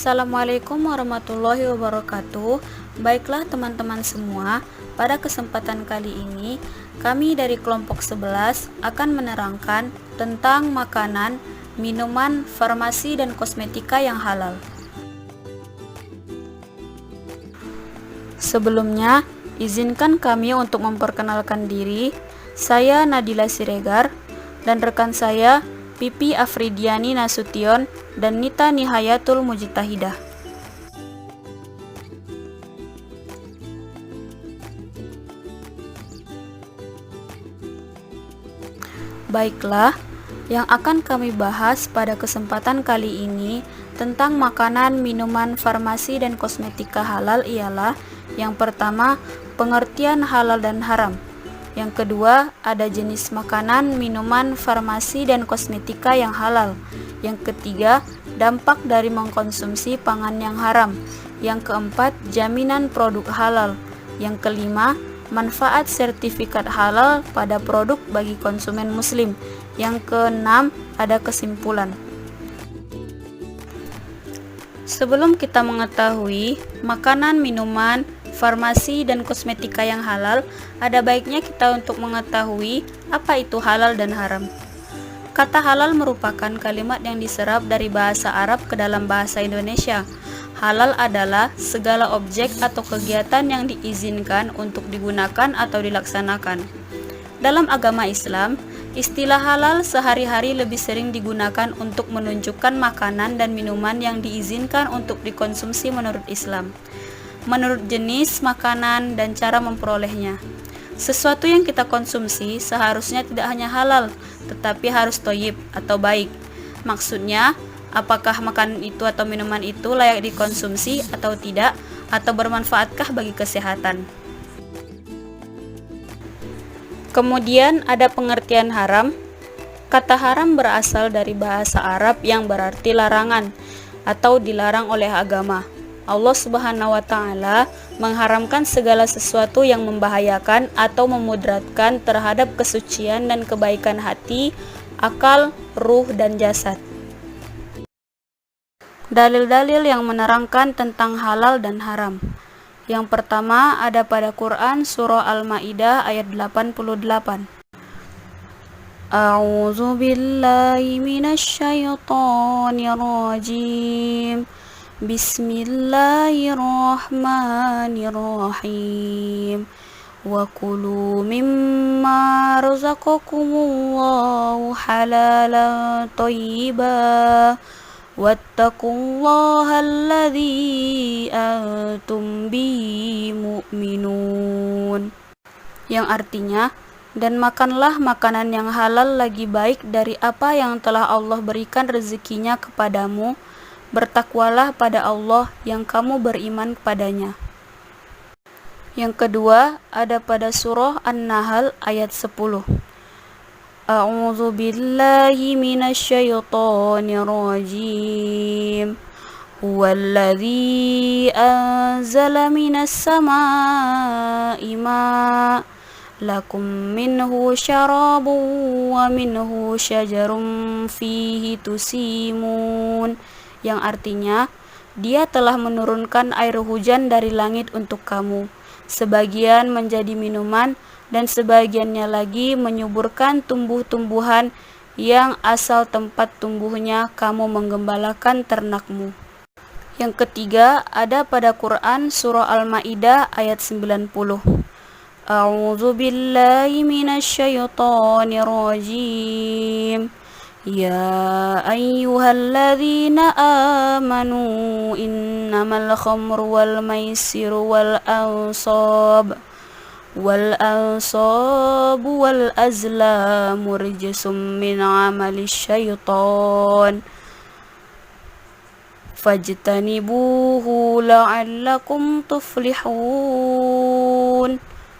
Assalamualaikum warahmatullahi wabarakatuh. Baiklah teman-teman semua, pada kesempatan kali ini kami dari kelompok 11 akan menerangkan tentang makanan, minuman, farmasi dan kosmetika yang halal. Sebelumnya, izinkan kami untuk memperkenalkan diri. Saya Nadila Siregar dan rekan saya Pipi Afridiani Nasution dan Nita Nihayatul Mujtahidah. Baiklah, yang akan kami bahas pada kesempatan kali ini tentang makanan, minuman, farmasi, dan kosmetika halal ialah: yang pertama, pengertian halal dan haram. Yang kedua, ada jenis makanan, minuman, farmasi, dan kosmetika yang halal. Yang ketiga, dampak dari mengkonsumsi pangan yang haram. Yang keempat, jaminan produk halal. Yang kelima, manfaat sertifikat halal pada produk bagi konsumen muslim. Yang keenam, ada kesimpulan. Sebelum kita mengetahui makanan, minuman, farmasi, dan kosmetika yang halal, ada baiknya kita untuk mengetahui apa itu halal dan haram. Kata halal merupakan kalimat yang diserap dari bahasa Arab ke dalam bahasa Indonesia. Halal adalah segala objek atau kegiatan yang diizinkan untuk digunakan atau dilaksanakan. Dalam agama Islam, istilah halal sehari-hari lebih sering digunakan untuk menunjukkan makanan dan minuman yang diizinkan untuk dikonsumsi menurut Islam, menurut jenis makanan dan cara memperolehnya. Sesuatu yang kita konsumsi seharusnya tidak hanya halal, tetapi harus thayyib atau baik. Maksudnya, apakah makanan itu atau minuman itu layak dikonsumsi atau tidak, atau bermanfaatkah bagi kesehatan. Kemudian ada pengertian haram. Kata haram berasal dari bahasa Arab yang berarti larangan atau dilarang oleh agama. Allah Subhanahu wa Ta'ala mengharamkan segala sesuatu yang membahayakan atau memudaratkan terhadap kesucian dan kebaikan hati, akal, ruh, dan jasad. Dalil-dalil yang menerangkan tentang halal dan haram. Yang pertama ada pada Quran surah Al-Maidah ayat 88. A'udzu billahi minasyaitonir rajim. Bismillahirrahmanirrahim. Wa kulu mimma razaqakumullahu halalan thayyiban wattaqullaha alladzi antum bihi mu'minun. Yang artinya, dan makanlah makanan yang halal lagi baik dari apa yang telah Allah berikan rezekinya kepadamu. Bertakwalah pada Allah yang kamu beriman kepadanya. Yang kedua ada pada surah An-Nahl ayat 10. A'udzu billahi minasyaitonir rajim. Huwallazi anzala minas samaa'i ma' lakum minhu syarabun wa minhu syajarun fihi tusimun. Yang artinya, Dia telah menurunkan air hujan dari langit untuk kamu, sebagian menjadi minuman dan sebagiannya lagi menyuburkan tumbuh-tumbuhan yang asal tempat tumbuhnya kamu menggembalakan ternakmu. Yang ketiga ada pada Quran surah Al-Maidah ayat 90. A'udzu billahi minasyaitonir rajim. Ya ayyuhalladzina amanu innamal khamru wal maisiru wal ansab wal azlamu rijsum min amali syaitan fajtanibuhu la'allakum tuflihun.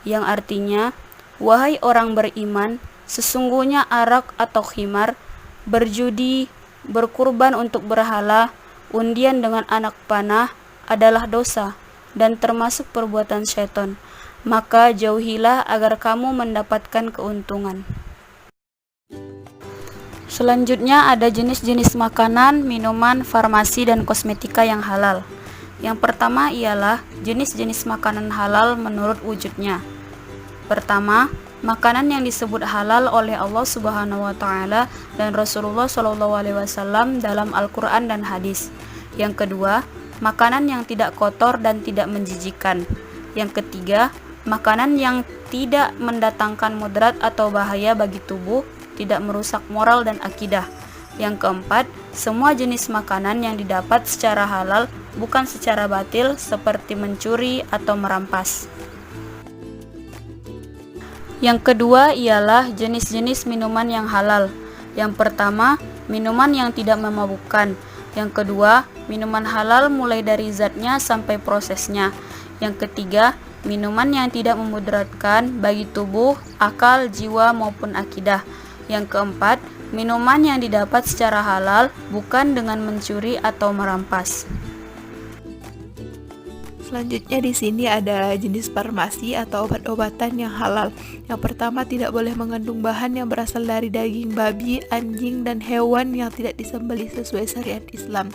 Yang artinya, wahai orang beriman, sesungguhnya arak atau khimar, berjudi, berkurban untuk berhala, undian dengan anak panah adalah dosa dan termasuk perbuatan syaitan. Maka jauhilah agar kamu mendapatkan keuntungan. Selanjutnya ada jenis-jenis makanan, minuman, farmasi, dan kosmetika yang halal. Yang pertama ialah jenis-jenis makanan halal menurut wujudnya. Pertama, makanan yang disebut halal oleh Allah Subhanahu wa taala dan Rasulullah Shallallahu alaihi wasallam dalam Al-Qur'an dan hadis. Yang kedua, makanan yang tidak kotor dan tidak menjijikkan. Yang ketiga, makanan yang tidak mendatangkan mudarat atau bahaya bagi tubuh, tidak merusak moral dan akidah. Yang keempat, semua jenis makanan yang didapat secara halal bukan secara batil seperti mencuri atau merampas. Yang kedua ialah jenis-jenis minuman yang halal. Yang pertama, minuman yang tidak memabukkan. Yang kedua, minuman halal mulai dari zatnya sampai prosesnya. Yang ketiga, minuman yang tidak memudaratkan bagi tubuh, akal, jiwa maupun akidah. Yang keempat, minuman yang didapat secara halal bukan dengan mencuri atau merampas. Selanjutnya di sini ada jenis farmasi atau obat-obatan yang halal. Yang pertama, tidak boleh mengandung bahan yang berasal dari daging babi, anjing, dan hewan yang tidak disembelih sesuai syariat Islam.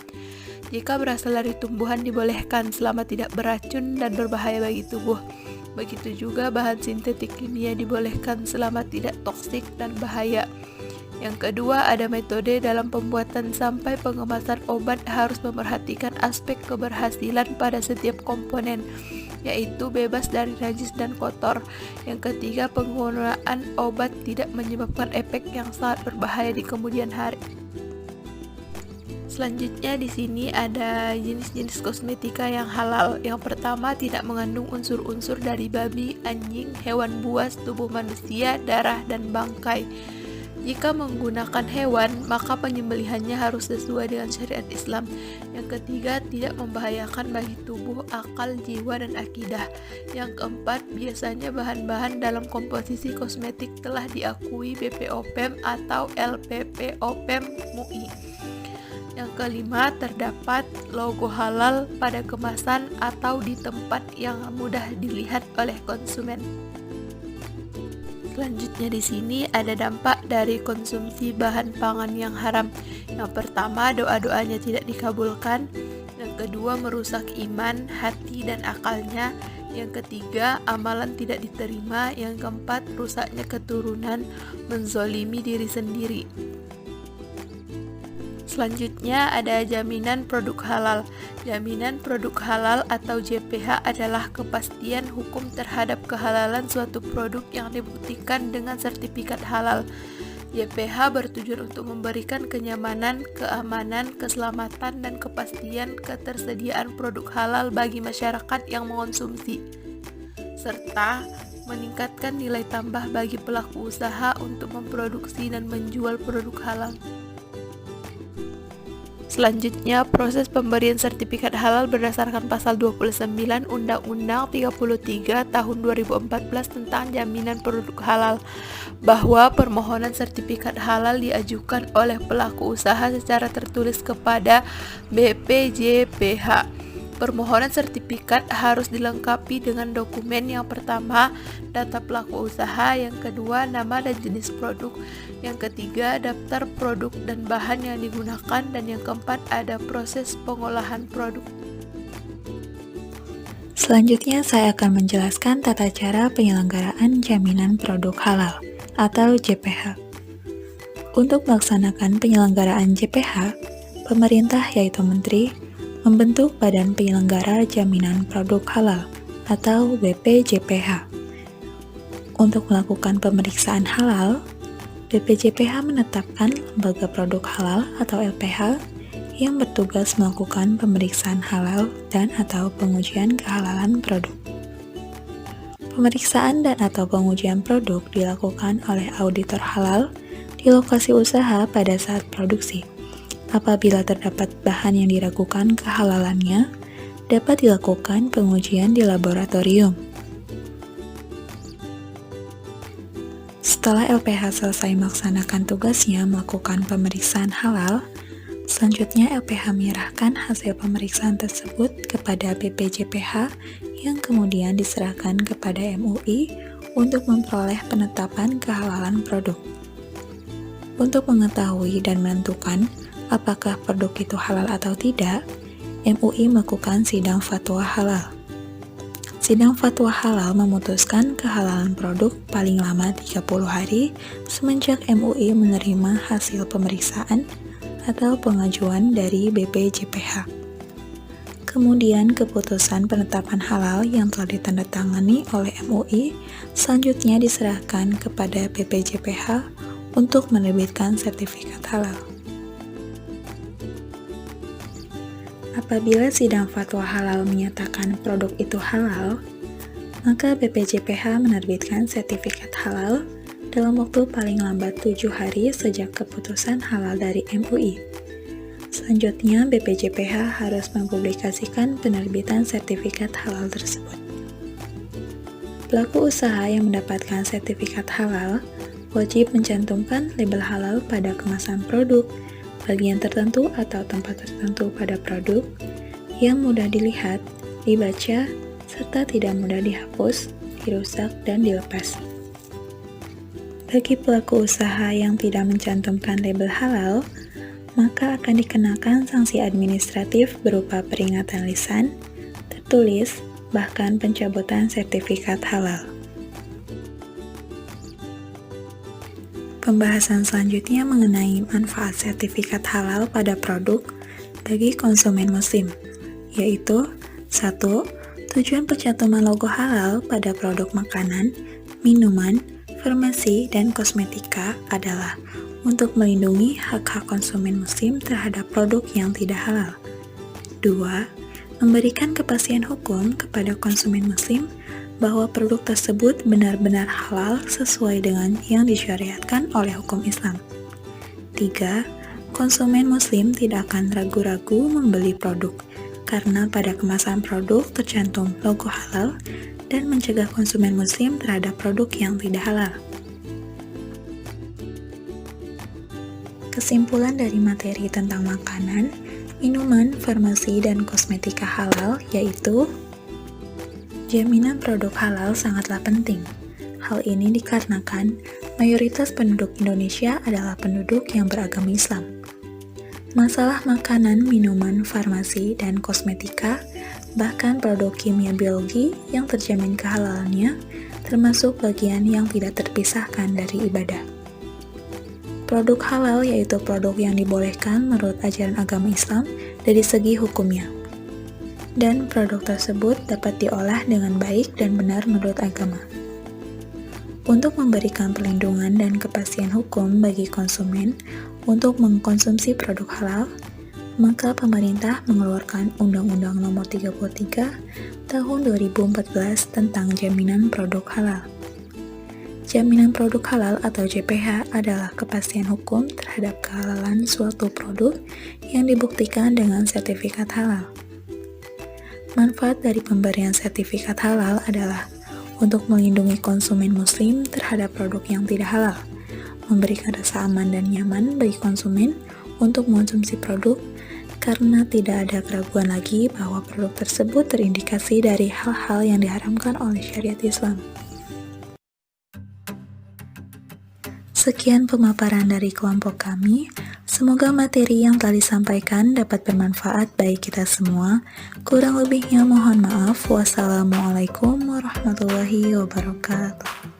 Jika berasal dari tumbuhan dibolehkan selama tidak beracun dan berbahaya bagi tubuh. Begitu juga bahan sintetik kimia dibolehkan selama tidak toksik dan bahaya. Yang kedua, ada metode dalam pembuatan sampai pengemasan obat harus memperhatikan aspek keberhasilan pada setiap komponen, yaitu bebas dari najis dan kotor. Yang ketiga, penggunaan obat tidak menyebabkan efek yang sangat berbahaya di kemudian hari. Selanjutnya di sini ada jenis-jenis kosmetika yang halal. Yang pertama, tidak mengandung unsur-unsur dari babi, anjing, hewan buas, tubuh manusia, darah, dan bangkai. Jika menggunakan hewan, maka penyembelihannya harus sesuai dengan syariat Islam. Yang ketiga, tidak membahayakan bagi tubuh, akal, jiwa, dan akidah. Yang keempat, biasanya bahan-bahan dalam komposisi kosmetik telah diakui BPOM atau LPPOM MUI. Yang kelima, terdapat logo halal pada kemasan atau di tempat yang mudah dilihat oleh konsumen. Selanjutnya di sini ada dampak dari konsumsi bahan pangan yang haram. Yang pertama, doa-doanya tidak dikabulkan. Yang kedua, merusak iman, hati, dan akalnya. Yang ketiga, amalan tidak diterima. Yang keempat, rusaknya keturunan, menzolimi diri sendiri. Selanjutnya ada jaminan produk halal. Jaminan produk halal atau JPH adalah kepastian hukum terhadap kehalalan suatu produk yang dibuktikan dengan sertifikat halal. JPH bertujuan untuk memberikan kenyamanan, keamanan, keselamatan, dan kepastian ketersediaan produk halal bagi masyarakat yang mengonsumsi, serta meningkatkan nilai tambah bagi pelaku usaha untuk memproduksi dan menjual produk halal. Selanjutnya, proses pemberian sertifikat halal berdasarkan pasal 29 Undang-Undang 33 tahun 2014 tentang jaminan produk halal, bahwa permohonan sertifikat halal diajukan oleh pelaku usaha secara tertulis kepada BPJPH. Permohonan sertifikat harus dilengkapi dengan dokumen. Yang pertama, data pelaku usaha. Yang kedua, nama dan jenis produk. Yang ketiga, daftar produk dan bahan yang digunakan. Dan yang keempat, ada proses pengolahan produk. Selanjutnya, saya akan menjelaskan tata cara penyelenggaraan jaminan produk halal atau JPH. Untuk melaksanakan penyelenggaraan JPH, pemerintah yaitu Menteri membentuk Badan Penyelenggara Jaminan Produk Halal atau BPJPH. Untuk melakukan pemeriksaan halal, BPJPH menetapkan Lembaga Produk Halal atau LPH yang bertugas melakukan pemeriksaan halal dan atau pengujian kehalalan produk. Pemeriksaan dan atau pengujian produk dilakukan oleh auditor halal di lokasi usaha pada saat produksi. Apabila terdapat bahan yang diragukan kehalalannya, dapat dilakukan pengujian di laboratorium. Setelah LPH selesai melaksanakan tugasnya melakukan pemeriksaan halal, selanjutnya LPH menyerahkan hasil pemeriksaan tersebut kepada BPJPH yang kemudian diserahkan kepada MUI untuk memperoleh penetapan kehalalan produk. Untuk mengetahui dan menentukan apakah produk itu halal atau tidak, MUI melakukan sidang fatwa halal. Sidang fatwa halal memutuskan kehalalan produk paling lama 30 hari semenjak MUI menerima hasil pemeriksaan atau pengajuan dari BPJPH. Kemudian keputusan penetapan halal yang telah ditandatangani oleh MUI selanjutnya diserahkan kepada BPJPH untuk menerbitkan sertifikat halal. Apabila sidang fatwa halal menyatakan produk itu halal, maka BPJPH menerbitkan sertifikat halal dalam waktu paling lambat 7 hari sejak keputusan halal dari MUI. Selanjutnya, BPJPH harus mempublikasikan penerbitan sertifikat halal tersebut. Pelaku usaha yang mendapatkan sertifikat halal wajib mencantumkan label halal pada kemasan produk, bagian tertentu atau tempat tertentu pada produk yang mudah dilihat, dibaca, serta tidak mudah dihapus, dirusak, dan dilepas. Bagi pelaku usaha yang tidak mencantumkan label halal, maka akan dikenakan sanksi administratif berupa peringatan lisan, tertulis, bahkan pencabutan sertifikat halal. Pembahasan selanjutnya mengenai manfaat sertifikat halal pada produk bagi konsumen muslim, yaitu 1. Tujuan pencantuman logo halal pada produk makanan, minuman, farmasi, dan kosmetika adalah untuk melindungi hak-hak konsumen muslim terhadap produk yang tidak halal. 2. Memberikan kepastian hukum kepada konsumen muslim bahwa produk tersebut benar-benar halal sesuai dengan yang disyariatkan oleh hukum Islam. 3. Konsumen muslim tidak akan ragu-ragu membeli produk karena pada kemasan produk tercantum logo halal dan mencegah konsumen muslim terhadap produk yang tidak halal. Kesimpulan dari materi tentang makanan, minuman, farmasi, dan kosmetika halal yaitu jaminan produk halal sangatlah penting. Hal ini dikarenakan mayoritas penduduk Indonesia adalah penduduk yang beragama Islam. Masalah makanan, minuman, farmasi, dan kosmetika, bahkan produk kimia biologi yang terjamin kehalalannya, termasuk bagian yang tidak terpisahkan dari ibadah. Produk halal yaitu produk yang dibolehkan menurut ajaran agama Islam dari segi hukumnya. Dan produk tersebut dapat diolah dengan baik dan benar menurut agama. Untuk memberikan perlindungan dan kepastian hukum bagi konsumen untuk mengkonsumsi produk halal, maka pemerintah mengeluarkan Undang-Undang Nomor 33 Tahun 2014 tentang Jaminan Produk Halal. Jaminan produk halal atau JPH adalah kepastian hukum terhadap kehalalan suatu produk yang dibuktikan dengan sertifikat halal. Manfaat dari pemberian sertifikat halal adalah untuk melindungi konsumen muslim terhadap produk yang tidak halal, memberikan rasa aman dan nyaman bagi konsumen untuk mengonsumsi produk karena tidak ada keraguan lagi bahwa produk tersebut terindikasi dari hal-hal yang diharamkan oleh syariat Islam. Sekian pemaparan dari kelompok kami. Semoga materi yang telah disampaikan dapat bermanfaat bagi kita semua. Kurang lebihnya mohon maaf. Wassalamualaikum warahmatullahi wabarakatuh.